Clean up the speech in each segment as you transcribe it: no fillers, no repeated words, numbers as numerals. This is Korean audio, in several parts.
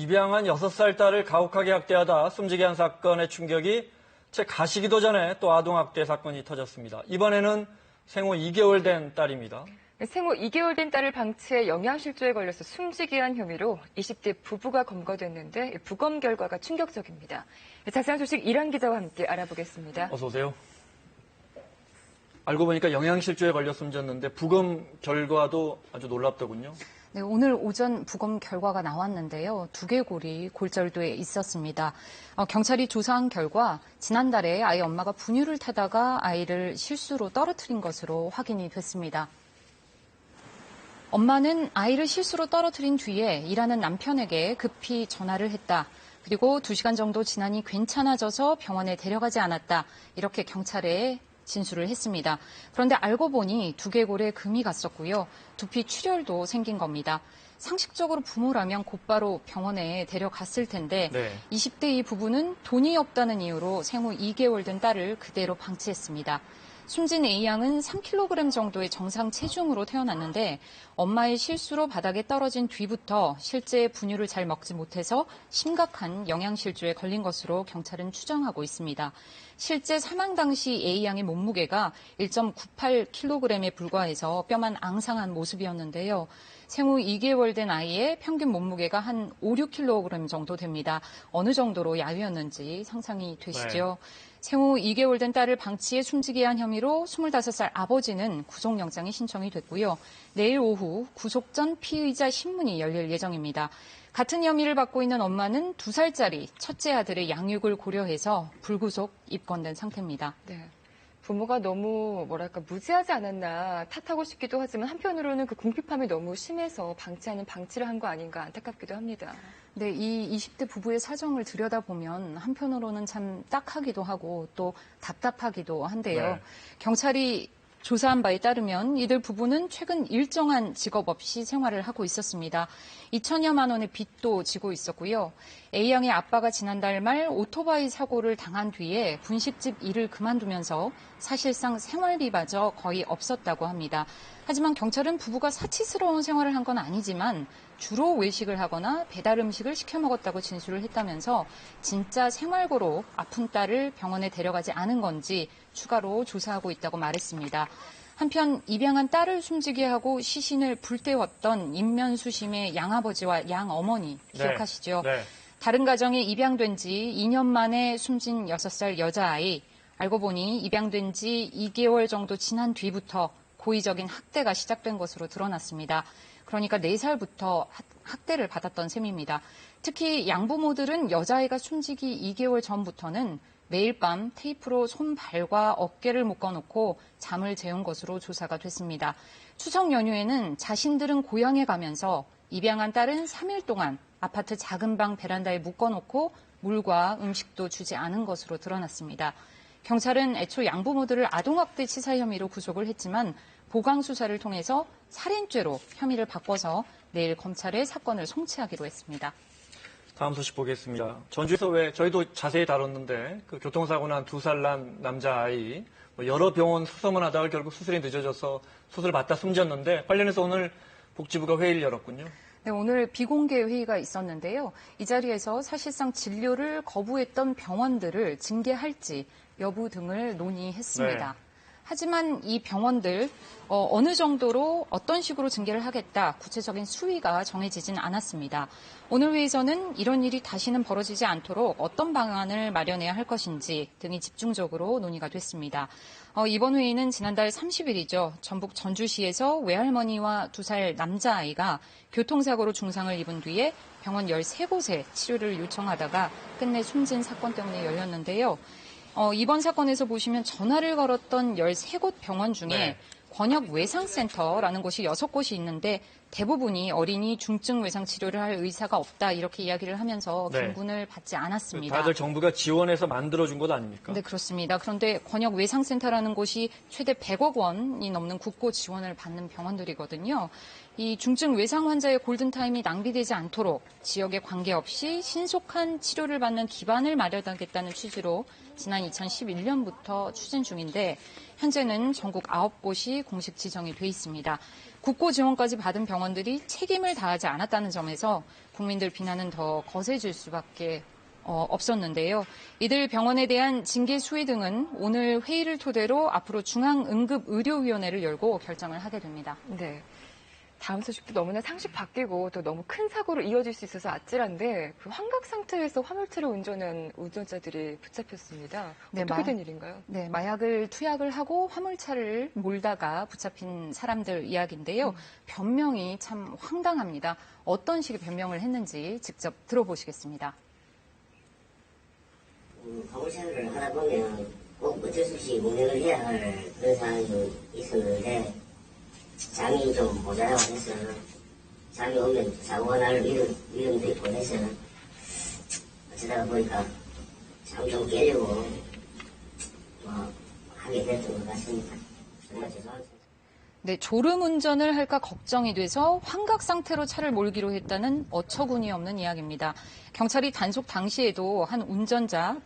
입양한 6살 딸을 가혹하게 학대하다 숨지게 한 사건의 충격이 채 가시기도 전에 또 아동학대 사건이 터졌습니다. 이번에는 생후 2개월 된 딸입니다. 생후 2개월 된 딸을 방치해 영양실조에 걸려서 숨지게 한 혐의로 20대 부부가 검거됐는데 부검 결과가 충격적입니다. 자세한 소식 이란 기자와 함께 알아보겠습니다. 어서 오세요. 알고 보니까 영양실조에 걸려 숨졌는데 부검 결과도 아주 놀랍더군요. 네, 오늘 오전 부검 결과가 나왔는데요. 두개골이 골절돼 있었습니다. 경찰이 조사한 결과 지난달에 아이 엄마가 분유를 타다가 아이를 실수로 떨어뜨린 것으로 확인이 됐습니다. 엄마는 아이를 실수로 떨어뜨린 뒤에 일하는 남편에게 급히 전화를 했다. 그리고 2시간 정도 지나니 괜찮아져서 병원에 데려가지 않았다. 이렇게 경찰에 진술을 했습니다. 그런데 알고 보니 두개골에 금이 갔었고요. 두피 출혈도 생긴 겁니다. 상식적으로 부모라면 곧바로 병원에 데려갔을 텐데 20대 이 부부는 돈이 없다는 이유로 생후 2개월 된 딸을 그대로 방치했습니다. 숨진 A양은 3kg 정도의 정상 체중으로 태어났는데 엄마의 실수로 바닥에 떨어진 뒤부터 실제 분유를 잘 먹지 못해서 심각한 영양실조에 걸린 것으로 경찰은 추정하고 있습니다. 실제 사망 당시 A양의 몸무게가 1.98kg에 불과해서 뼈만 앙상한 모습이었는데요. 생후 2개월 된 아이의 평균 몸무게가 한 5, 6kg 정도 됩니다. 어느 정도로 야위었는지 상상이 되시죠? 생후 2개월 된 딸을 방치해 숨지게 한 혐의로 25살 아버지는 구속영장이 신청이 됐고요. 내일 오후 구속 전 피의자 신문이 열릴 예정입니다. 같은 혐의를 받고 있는 엄마는 2살짜리 첫째 아들의 양육을 고려해서 불구속 입건된 상태입니다. 네. 부모가 너무 무지하지 않았나 탓하고 싶기도 하지만 한편으로는 그 궁핍함이 너무 심해서 방치를 한 거 아닌가 안타깝기도 합니다. 네, 이 20대 부부의 사정을 들여다보면 한편으로는 참 딱하기도 하고 또 답답하기도 한데요. 경찰이 조사한 바에 따르면 이들 부부는 최근 일정한 직업 없이 생활을 하고 있었습니다. 2천여만 원의 빚도 지고 있었고요. A양의 아빠가 지난달 말 오토바이 사고를 당한 뒤에 분식집 일을 그만두면서 사실상 생활비마저 거의 없었다고 합니다. 하지만 경찰은 부부가 사치스러운 생활을 한 건 아니지만 주로 외식을 하거나 배달 음식을 시켜 먹었다고 진술을 했다면서 진짜 생활고로 아픈 딸을 병원에 데려가지 않은 건지 추가로 조사하고 있다고 말했습니다. 한편 입양한 딸을 숨지게 하고 시신을 불태웠던 인면수심의 양아버지와 양어머니 기억하시죠? 다른 가정에 입양된 지 2년 만에 숨진 6살 여자아이. 알고 보니 입양된 지 2개월 정도 지난 뒤부터 고의적인 학대가 시작된 것으로 드러났습니다. 그러니까 4살부터 학대를 받았던 셈입니다. 특히 양부모들은 여자아이가 숨지기 2개월 전부터는 매일 밤 테이프로 손, 발과 어깨를 묶어놓고 잠을 재운 것으로 조사가 됐습니다. 추석 연휴에는 자신들은 고향에 가면서 입양한 딸은 3일 동안 아파트 작은 방 베란다에 묶어놓고 물과 음식도 주지 않은 것으로 드러났습니다. 경찰은 애초 양부모들을 아동학대 치사 혐의로 구속을 했지만 보강 수사를 통해서 살인죄로 혐의를 바꿔서 내일 검찰에 사건을 송치하기로 했습니다. 다음 소식 보겠습니다. 전주에서 저희도 자세히 다뤘는데 그 교통사고 난 2살 난 남자아이 여러 병원 수소문하다가 결국 수술이 늦어져서 수술 받다 숨졌는데 관련해서 오늘 복지부가 회의를 열었군요. 네, 오늘 비공개 회의가 있었는데요. 이 자리에서 사실상 진료를 거부했던 병원들을 징계할지 여부 등을 논의했습니다. 하지만 이 병원들 어느 정도로 어떤 식으로 징계를 하겠다 구체적인 수위가 정해지진 않았습니다. 오늘 회의에서는 이런 일이 다시는 벌어지지 않도록 어떤 방안을 마련해야 할 것인지 등이 집중적으로 논의가 됐습니다. 이번 회의는 지난달 30일이죠. 전북 전주시에서 외할머니와 2살 남자아이가 교통사고로 중상을 입은 뒤에 병원 13곳에 치료를 요청하다가 끝내 숨진 사건 때문에 열렸는데요. 이번 사건에서 보시면 전화를 걸었던 13곳 병원 중에 권역외상센터라는 곳이 6곳이 있는데 대부분이 어린이 중증 외상 치료를 할 의사가 없다 이렇게 이야기를 하면서 경군을 받지 않았습니다. 다들 정부가 지원해서 만들어준 것 아닙니까? 네, 그렇습니다. 그런데 권역외상센터라는 곳이 최대 100억 원이 넘는 국고 지원을 받는 병원들이거든요. 이 중증 외상 환자의 골든타임이 낭비되지 않도록 지역에 관계없이 신속한 치료를 받는 기반을 마련하겠다는 취지로 지난 2011년부터 추진 중인데 현재는 전국 9곳이 공식 지정이 돼 있습니다. 국고 지원까지 받은 병원들이 책임을 다하지 않았다는 점에서 국민들 비난은 더 거세질 수밖에 없었는데요. 이들 병원에 대한 징계 수위 등은 오늘 회의를 토대로 앞으로 중앙응급의료위원회를 열고 결정을 하게 됩니다. 네. 다음 소식도 너무나 상식 바뀌고 또 너무 큰 사고로 이어질 수 있어서 아찔한데 그 환각 상태에서 화물차를 운전한 운전자들이 붙잡혔습니다. 네, 어떻게 된 일인가요? 네, 마약을 투약을 하고 화물차를 몰다가 붙잡힌 사람들 이야기인데요. 변명이 참 황당합니다. 어떤 식의 변명을 했는지 직접 들어보시겠습니다. 화물차를 하다 보면 꼭 어쩔 수 없이 운행을 해야 할 그런 상황이 있었는데 잠이 좀 모자라서 잠이 오면 사고가 날 위험도 있고 해서 어쩌다가 보니까 잠 좀 깨려고 하게 됐던 것 같습니다. 정말 죄송합니다. 네, 졸음 운전을 할까 걱정이 돼서 환각 상태로 차를 몰기로 했다는 어처구니 없는 이야기입니다. 경찰이 단속 당시에도 한 운전자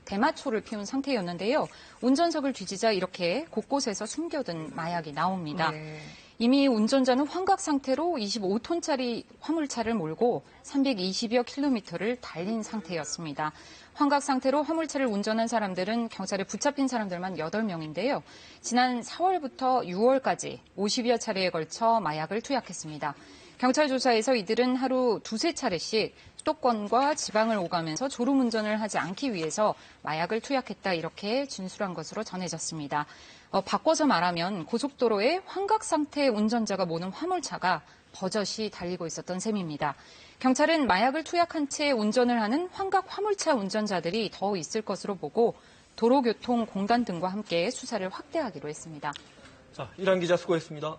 대마초를 피운 상태였는데요. 운전석을 뒤지자 이렇게 곳곳에서 숨겨둔 마약이 나옵니다. 네. 이미 운전자는 환각 상태로 25톤짜리 화물차를 몰고 320여 킬로미터를 달린 상태였습니다. 환각 상태로 화물차를 운전한 사람들은 경찰에 붙잡힌 사람들만 8명인데요. 지난 4월부터 6월까지 50여 차례에 걸쳐 마약을 투약했습니다. 경찰 조사에서 이들은 하루 2~3차례씩 수도권과 지방을 오가면서 졸음운전을 하지 않기 위해서 마약을 투약했다 이렇게 진술한 것으로 전해졌습니다. 바꿔서 말하면 고속도로에 환각 상태의 운전자가 모는 화물차가 버젓이 달리고 있었던 셈입니다. 경찰은 마약을 투약한 채 운전을 하는 환각 화물차 운전자들이 더 있을 것으로 보고 도로교통공단 등과 함께 수사를 확대하기로 했습니다. 자, 이란 기자 수고했습니다.